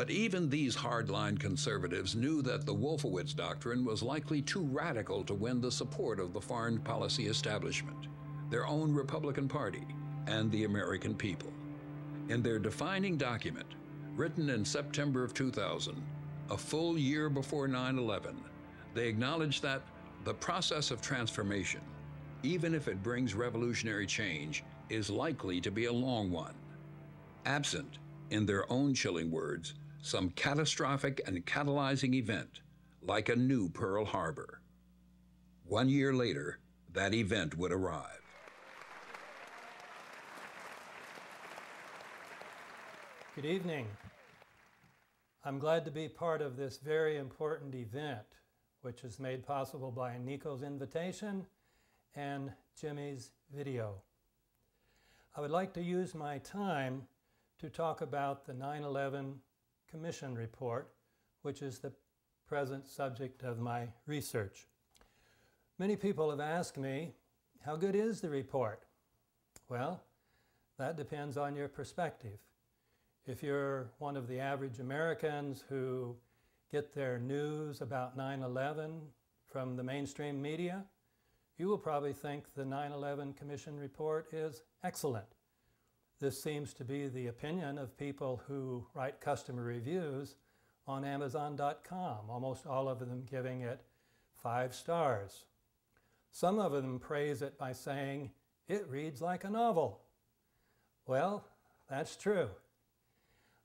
But even these hardline conservatives knew that the Wolfowitz doctrine was likely too radical to win the support of the foreign policy establishment, their own Republican Party, and the American people. In their defining document, written in September of 2000, a full year before 9/11, they acknowledged that the process of transformation, even if it brings revolutionary change, is likely to be a long one. Absent, in their own chilling words, some catastrophic and catalyzing event, like a new Pearl Harbor. 1 year later, that event would arrive. Good evening. I'm glad to be part of this very important event, which is made possible by Nico's invitation and Jimmy's video. I would like to use my time to talk about the 9/11 Commission report, which is the present subject of my research. Many people have asked me, how good is the report? Well, that depends on your perspective. If you're one of the average Americans who get their news about 9/11 from the mainstream media, you will probably think the 9/11 Commission report is excellent. This seems to be the opinion of people who write customer reviews on Amazon.com, almost all of them giving it 5 stars. Some of them praise it by saying, it reads like a novel. Well, that's true.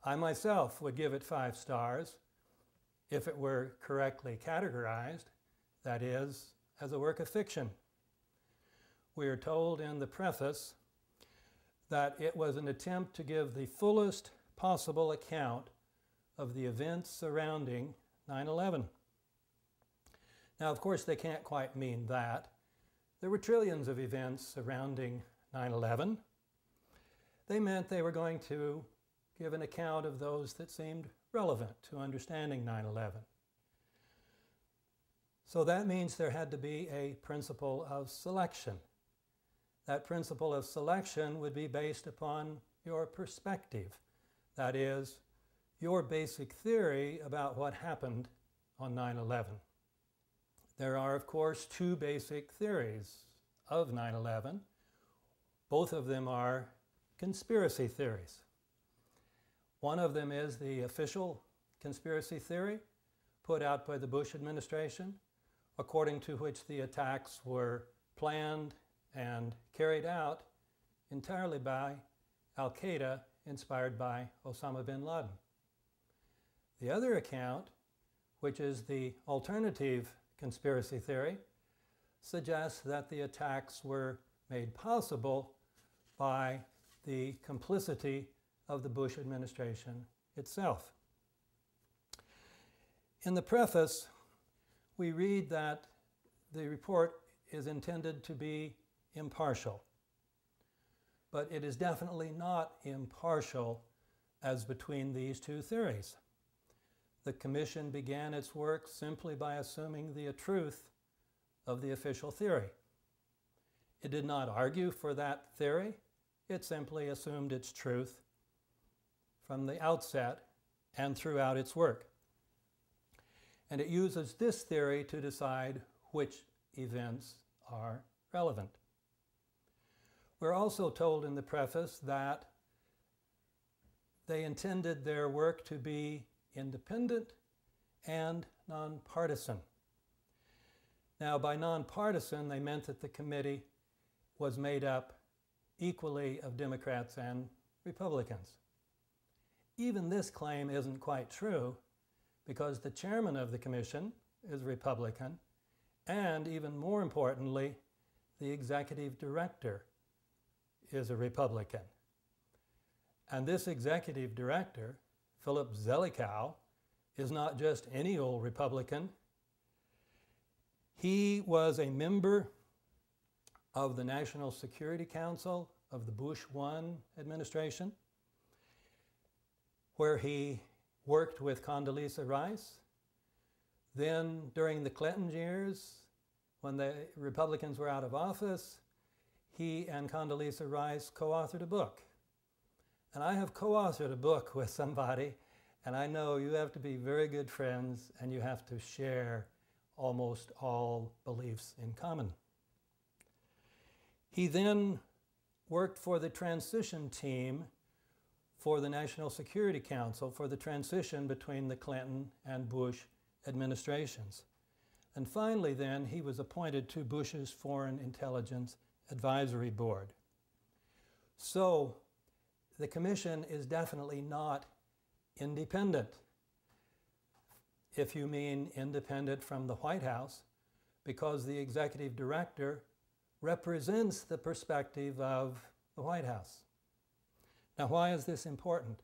I myself would give it 5 stars if it were correctly categorized, that is, as a work of fiction. We are told in the preface that it was an attempt to give the fullest possible account of the events surrounding 9/11. Now, of course, they can't quite mean that. There were trillions of events surrounding 9/11. They meant they were going to give an account of those that seemed relevant to understanding 9/11. So that means there had to be a principle of selection. That principle of selection would be based upon your perspective. That is, your basic theory about what happened on 9/11. There are, of course, 2 basic theories of 9/11. Both of them are conspiracy theories. One of them is the official conspiracy theory put out by the Bush administration, according to which the attacks were planned and carried out entirely by Al-Qaeda, inspired by Osama bin Laden. The other account, which is the alternative conspiracy theory, suggests that the attacks were made possible by the complicity of the Bush administration itself. In the preface, we read that the report is intended to be impartial, but it is definitely not impartial as between these 2 theories. The Commission began its work simply by assuming the truth of the official theory. It did not argue for that theory, it simply assumed its truth from the outset and throughout its work. And it uses this theory to decide which events are relevant. We're also told in the preface that they intended their work to be independent and nonpartisan. Now, by nonpartisan, they meant that the committee was made up equally of Democrats and Republicans. Even this claim isn't quite true, because the chairman of the commission is Republican, and even more importantly, the executive director is a Republican. And this executive director, Philip Zelikow, is not just any old Republican. He was a member of the National Security Council of the Bush I administration, where he worked with Condoleezza Rice. Then, during the Clinton years, when the Republicans were out of office, he and Condoleezza Rice co-authored a book. And I have co-authored a book with somebody, And I know you have to be very good friends and you have to share almost all beliefs in common. He then worked for the transition team for the National Security Council for the transition between the Clinton and Bush administrations. And finally then, he was appointed to Bush's Foreign Intelligence Advisory Board. So the commission is definitely not independent. If you mean independent from the White House, because the executive director represents the perspective of the White House. Now, why is this important?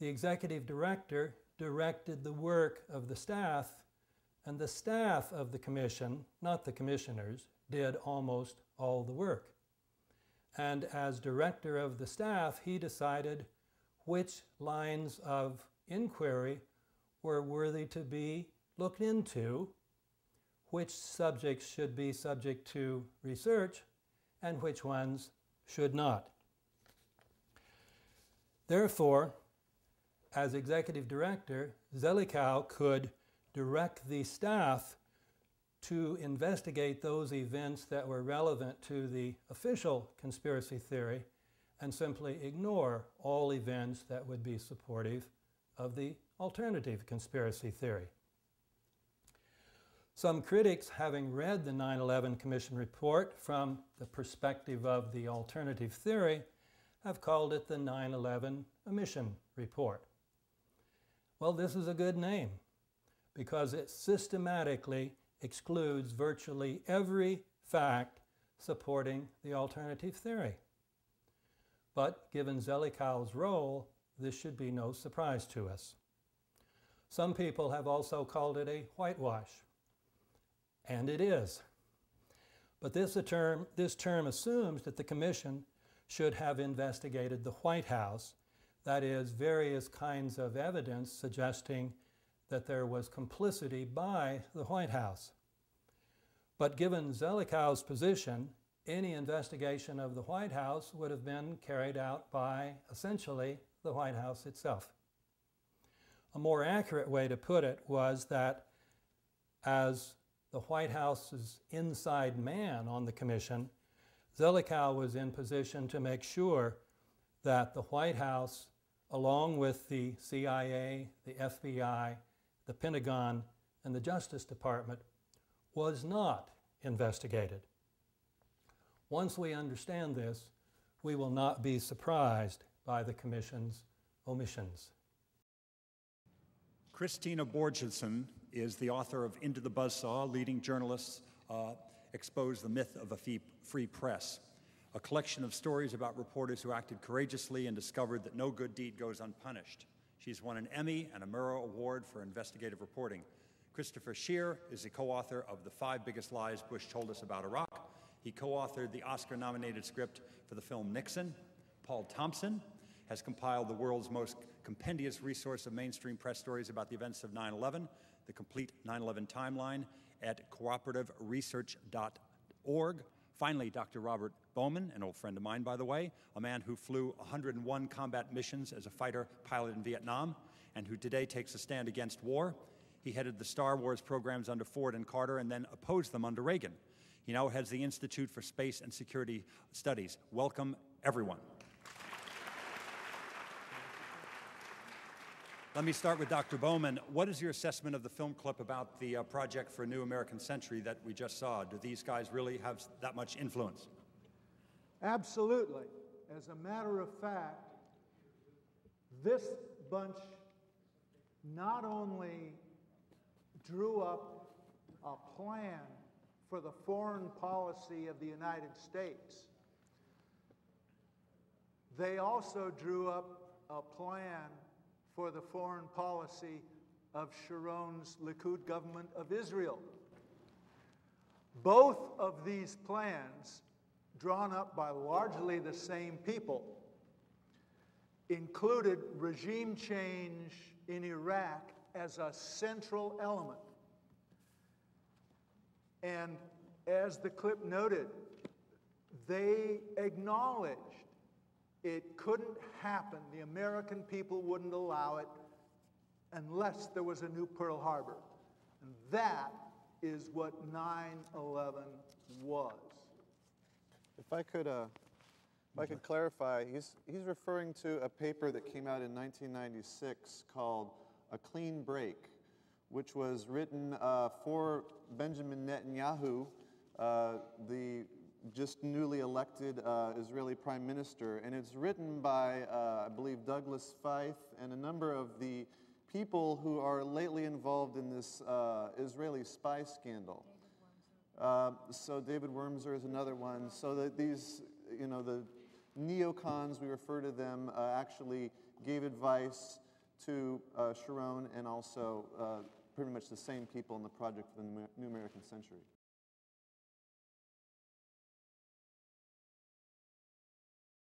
The executive director directed the work of the staff, and the staff of the commission, not the commissioners, did almost all the work. And as director of the staff, he decided which lines of inquiry were worthy to be looked into, which subjects should be subject to research, and which ones should not. Therefore, as executive director, Zelikow could direct the staff to investigate those events that were relevant to the official conspiracy theory and simply ignore all events that would be supportive of the alternative conspiracy theory. Some critics, having read the 9/11 Commission report from the perspective of the alternative theory, have called it the 9/11 Omission Report. Well, this is a good name because it systematically excludes virtually every fact supporting the alternative theory. But given Zelikow's role, this should be no surprise to us. Some people have also called it a whitewash, and it is. But this term assumes that the commission should have investigated the White House, that is, various kinds of evidence suggesting that there was complicity by the White House. But given Zelikow's position, any investigation of the White House would have been carried out by, essentially, the White House itself. A more accurate way to put it was that as the White House's inside man on the commission, Zelikow was in position to make sure that the White House, along with the CIA, the FBI, the Pentagon, and the Justice Department, was not investigated. Once we understand this, we will not be surprised by the Commission's omissions. Christina Borgerson is the author of Into the Buzzsaw, Leading Journalists Expose the Myth of a Free Press, a collection of stories about reporters who acted courageously and discovered that no good deed goes unpunished. She's won an Emmy and a Murrow Award for investigative reporting. Christopher Scheer is the co-author of The 5 Biggest Lies Bush Told Us About Iraq. He co-authored the Oscar-nominated script for the film Nixon. Paul Thompson has compiled the world's most compendious resource of mainstream press stories about the events of 9/11, the complete 9/11 timeline at cooperativeresearch.org. Finally, Dr. Robert Bowman, an old friend of mine, by the way, a man who flew 101 combat missions as a fighter pilot in Vietnam and who today takes a stand against war. He headed the Star Wars programs under Ford and Carter and then opposed them under Reagan. He now heads the Institute for Space and Security Studies. Welcome, everyone. Let me start with Dr. Bowman. What is your assessment of the film clip about the project for a new American century that we just saw? Do these guys really have that much influence? Absolutely. As a matter of fact, this bunch not only drew up a plan for the foreign policy of the United States, they also drew up a plan for the foreign policy of Sharon's Likud government of Israel. Both of these plans, drawn up by largely the same people, included regime change in Iraq as a central element. And as the clip noted, they acknowledged It couldn't happen. The American people wouldn't allow it unless there was a new Pearl Harbor. And that is what 9/11 was. If I could clarify, he's referring to a paper that came out in 1996 called A Clean Break, which was written for Benjamin Netanyahu, the just newly elected Israeli prime minister. And it's written by, I believe, Douglas Feith and a number of the people who are lately involved in this Israeli spy scandal. So David Wormser is another one. So that these, you know, the neocons, we refer to them, actually gave advice to Sharon and also pretty much the same people in the Project for the New American Century.